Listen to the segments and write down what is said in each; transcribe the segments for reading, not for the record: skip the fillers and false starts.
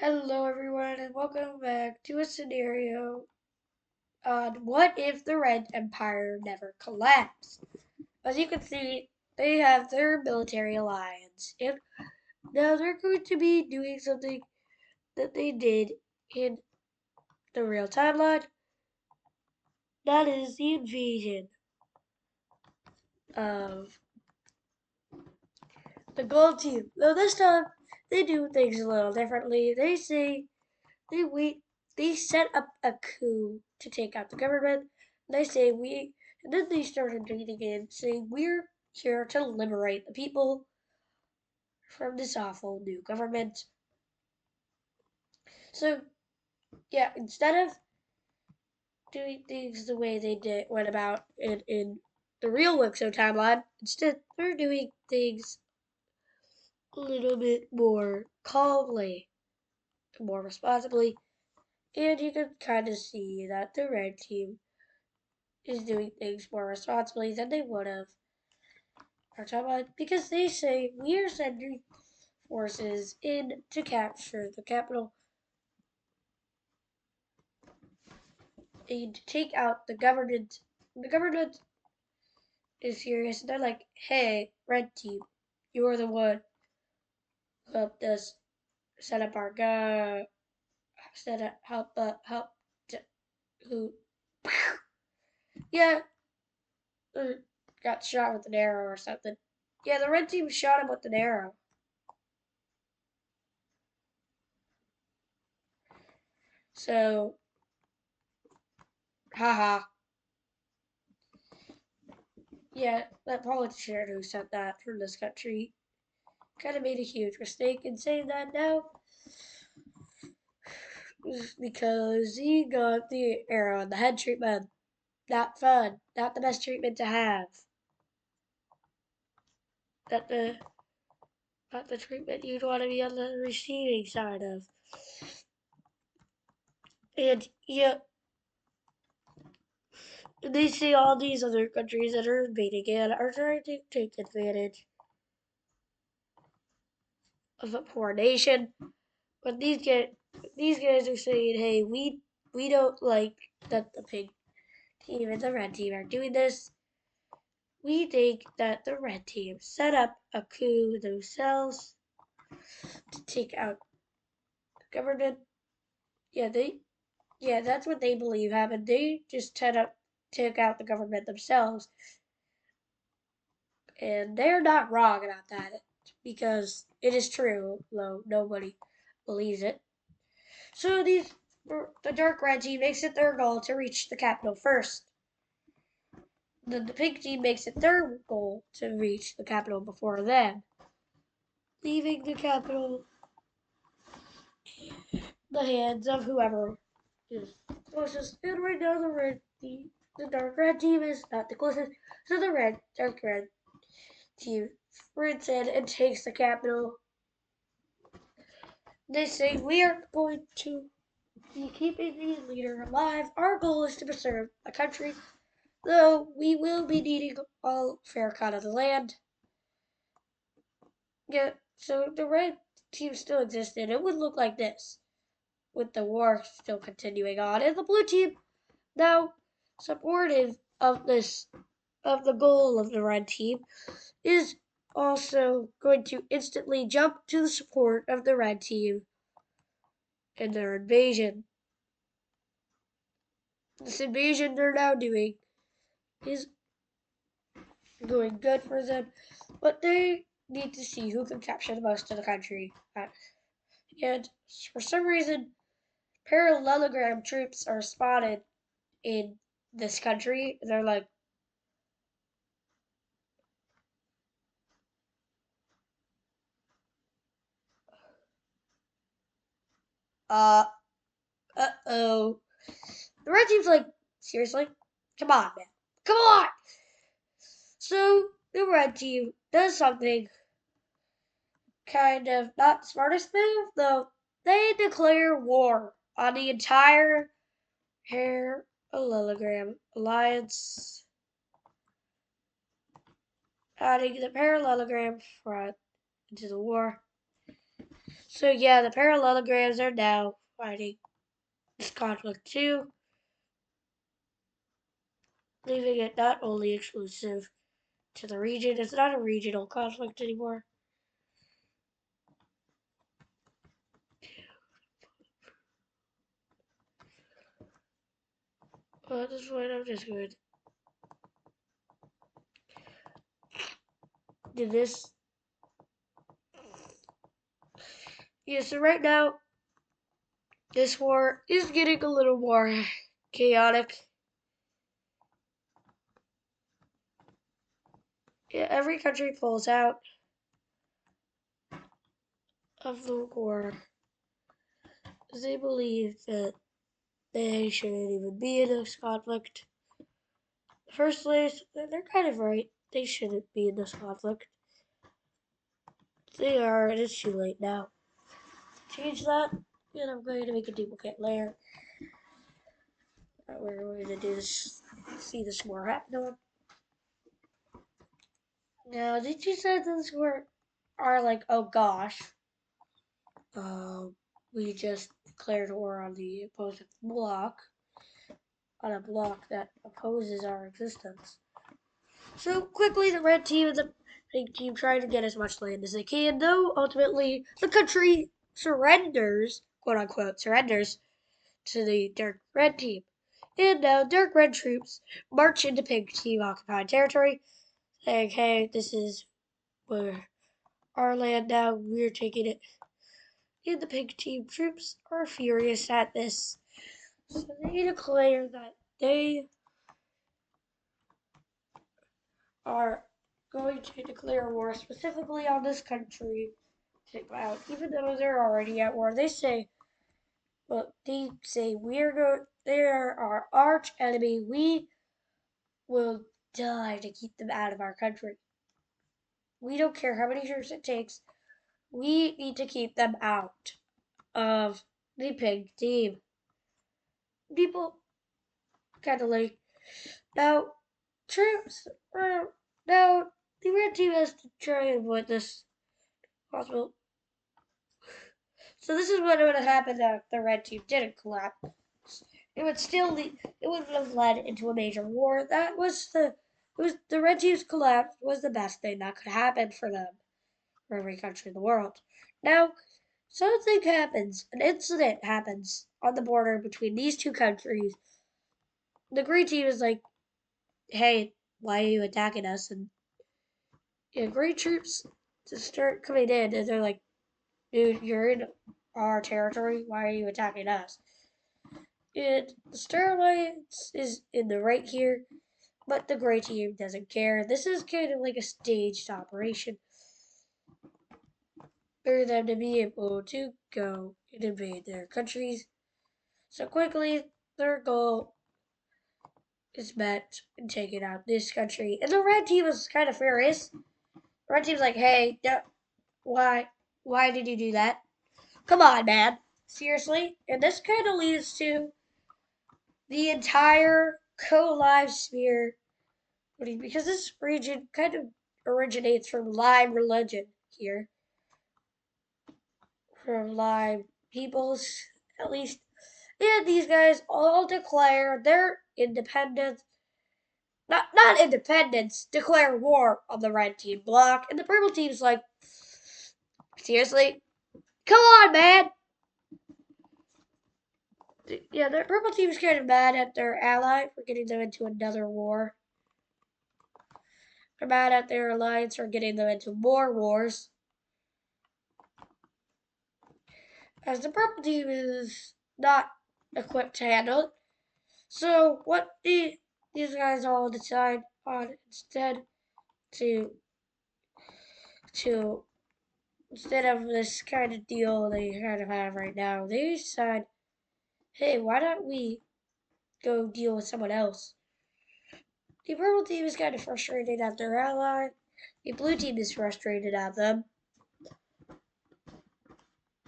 Hello, everyone, and welcome back to a scenario on what if the Red Empire never collapsed. As you can see, they have their military alliance, and now they're going to be doing something that they did in the real timeline. That is the invasion of the Gold Team. Though this time, they do things a little differently. They wait. They set up a coup to take out the government. They say and then they started tweeting in saying we're here to liberate the people from this awful new government. So yeah, instead of doing things the way went about in the real Wixo timeline, instead they're doing things a little bit more calmly, more responsibly, and you can kind of see that the red team is doing things more responsibly than they would have our timeline because they say we are sending forces in to capture the capital and to take out the government. The government is serious. They're like, hey, red team, you are the one who helped us set up our gun. Set up, help, to, who, yeah, got shot with an arrow or something. Yeah, the red team shot him with an arrow. So, haha. Yeah, that politician who said that from this country kind of made a huge mistake in saying that now because he got the arrow in the head treatment. Not fun. Not the best treatment to have. Not the not the treatment you'd want to be on the receiving side of. And yeah, they see all these other countries that are invading and are trying to take advantage of a poor nation. But these guys are saying, hey, we don't like that the pig team and the red team are doing this. We think that the red team set up a coup themselves to take out the government. Yeah, that's what they believe happened. They just took out the government themselves, and they're not wrong about that because it is true, though nobody believes it. So the dark red team makes it their goal to reach the capital first. Then the pink team makes it their goal to reach the capital before them, leaving the capital the hands of whoever is closest. And right now the dark red team is not the closest, so the dark red team sprints in and takes the capital. They say we are going to be keeping the leader alive. Our goal is to preserve the country, though we will be needing all fair cut of the land. Yeah, so the red team still existed. It would look like this, with the war still continuing on, and the blue team now supportive of the goal of the red team is also going to instantly jump to the support of the red team in their invasion. This invasion they're now doing is going good for them, but they need to see who can capture the most of the country. And for some reason, parallelogram troops are spotted in this country. They're like, uh, oh. The red team's like, seriously? Come on, man. Come on! So the red team does something kind of not the smartest move, though. They declare war on the entire parallelogram alliance, adding the parallelogram front into the war. So yeah, the parallelograms are now fighting this conflict too, leaving it not only exclusive to the region, it's not a regional conflict anymore. Well, at this point, I'm just going to do this. Yeah, so right now, this war is getting a little more chaotic. Yeah, every country pulls out of the war. They believe that they shouldn't even be in this conflict. In the first place, they're kind of right. They shouldn't be in this conflict. They are, and it's too late now. Change that, and I'm going to make a duplicate layer. We're going to do this, see this more happen on. Now, did you say this were are like, oh gosh, we just declared war on the opposing block, on a block that opposes our existence. So quickly, the red team and the pink team try to get as much land as they can, though ultimately the country surrenders, quote unquote, surrenders to the dark red team. And now dark red troops march into pink team occupied territory, saying, hey, this is where our land now, we're taking it. And the pink team troops are furious at this. So they declare that they are going to declare war specifically on this country. Even though they're already at war, they say, well, they say they're our arch enemy. We will die to keep them out of our country. We don't care how many years it takes. We need to keep them out of the pink team. People kind of like now troops. Now the red team has to try and avoid this possible. So this is what would have happened if the red team didn't collapse. It would still lead, it would have led into a major war. That was the red team's collapse was the best thing that could happen for them, for every country in the world. Now, something happens, an incident happens on the border between these two countries. The green team is like, hey, why are you attacking us? And green troops just start coming in, and they're like, dude, you're in our territory. Why are you attacking us? And the Star Alliance is in the right here, but the gray team doesn't care. This is kind of like a staged operation for them to be able to go and invade their countries. So quickly, their goal is met in taking out this country. And the red team is kind of furious. The red team's like, hey, why? Why did you do that? Come on, man. Seriously? And this kind of leads to the entire co-live sphere, because this region kind of originates from Lime religion here, from Lime peoples, at least. And these guys all declare their independence, not independence, declare war on the red team block, and the purple team's like, seriously? Come on, man! Yeah, the purple team's kind of mad at their ally for getting them into another war. They're mad at their alliance for getting them into more wars. As the purple team is not equipped to handle it. So what these guys all decide on to to instead of this kind of deal they kind of have right now, they decide, hey, why don't we go deal with someone else? The purple team is kind of frustrated at their ally. The blue team is frustrated at them.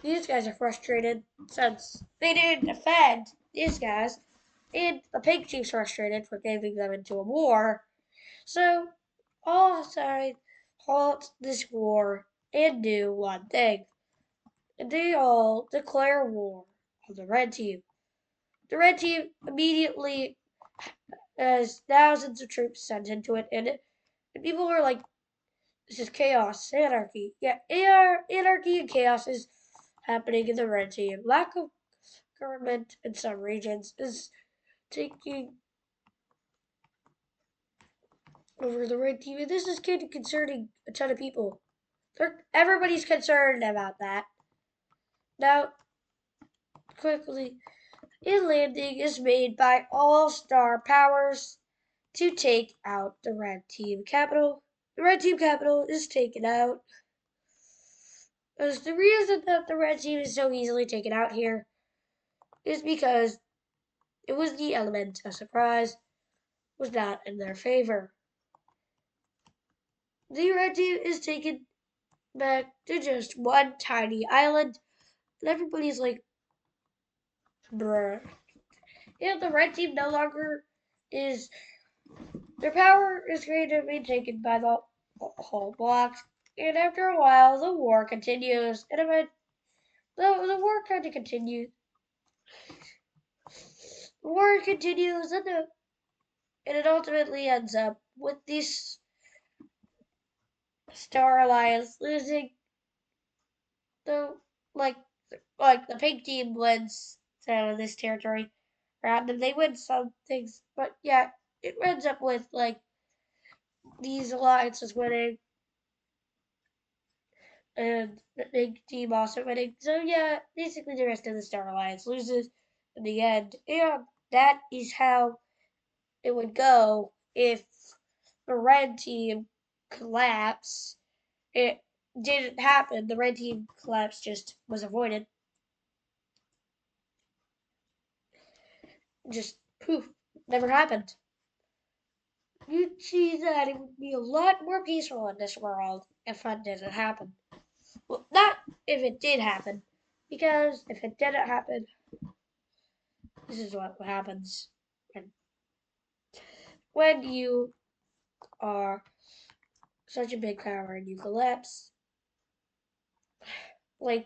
These guys are frustrated since they didn't defend these guys. And the pink team's frustrated for getting them into a war. So all sides halt this war and do one thing. and they all declare war on the red team. The red team immediately has thousands of troops sent into it, and people are like, this is chaos, anarchy. Yeah, anarchy and chaos is happening in the red team. Lack of government in some regions is taking over the red team, and this is kind of concerning a ton of people. Everybody's concerned about that. Now, quickly, a landing is made by all star powers to take out the red team capital. The red team capital is taken out. As the reason that the red team is so easily taken out here is because it was the element of surprise was not in their favor. The red team is taken back to just one tiny island, and everybody's like, bruh. And the red team no longer is, their power is going to be taken by the whole block. And after a while, the war continues, and the war kind of continues. The war continues, and it ultimately ends up with this Star Alliance losing. The like like the pink team wins some of this territory around them. They win some things, but yeah, it ends up with like these alliances winning and the big team also winning. So yeah, basically the rest of the Star Alliance loses in the end. And that is how it would go if the red team collapsed. It didn't happen. The red team collapse just was avoided. Just poof, never happened. You'd see that it would be a lot more peaceful in this world if that didn't happen. Well, not if it did happen, because if it didn't happen, this is what happens when you are such a big power and you collapse. Like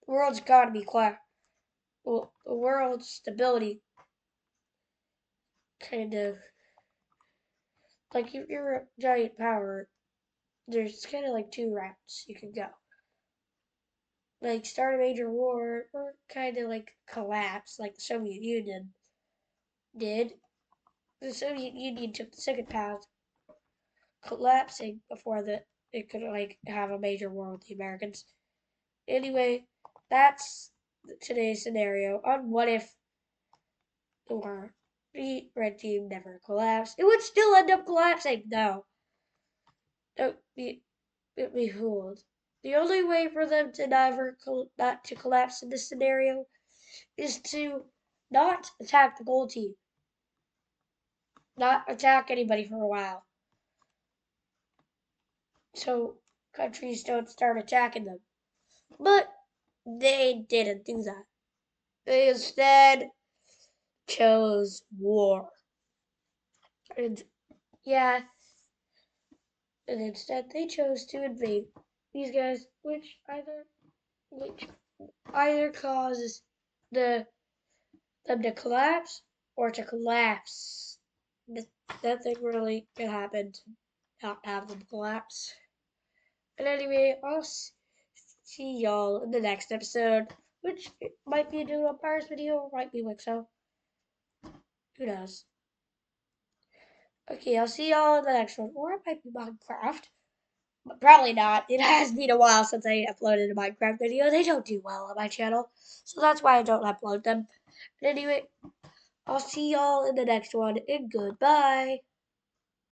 the world's economy collapse. Well, the world's stability kind of like if you're a giant power. There's kind of like two routes you can go. Like start a major war or kind of like collapse, like the Soviet Union did. The Soviet Union took the second path, collapsing before it could like have a major war with the Americans. Anyway, that's today's scenario on what if the red team never collapsed. It would still end up collapsing, though. Don't be fooled. The only way for them to not to collapse in this scenario is to not attack the gold team, not attack anybody for a while, so countries don't start attacking them. But they didn't do that. They instead chose war. And yeah, and instead they chose to invade these guys, which either causes the them to collapse or to collapse. Nothing really can happen to not have them collapse. And anyway, I'll see y'all in the next episode, which might be a new Empires video, might be Wixo. Who knows? Okay, I'll see y'all in the next one, or it might be Minecraft. But probably not. It has been a while since I uploaded a Minecraft video. They don't do well on my channel, so that's why I don't upload them. But anyway, I'll see y'all in the next one, and goodbye.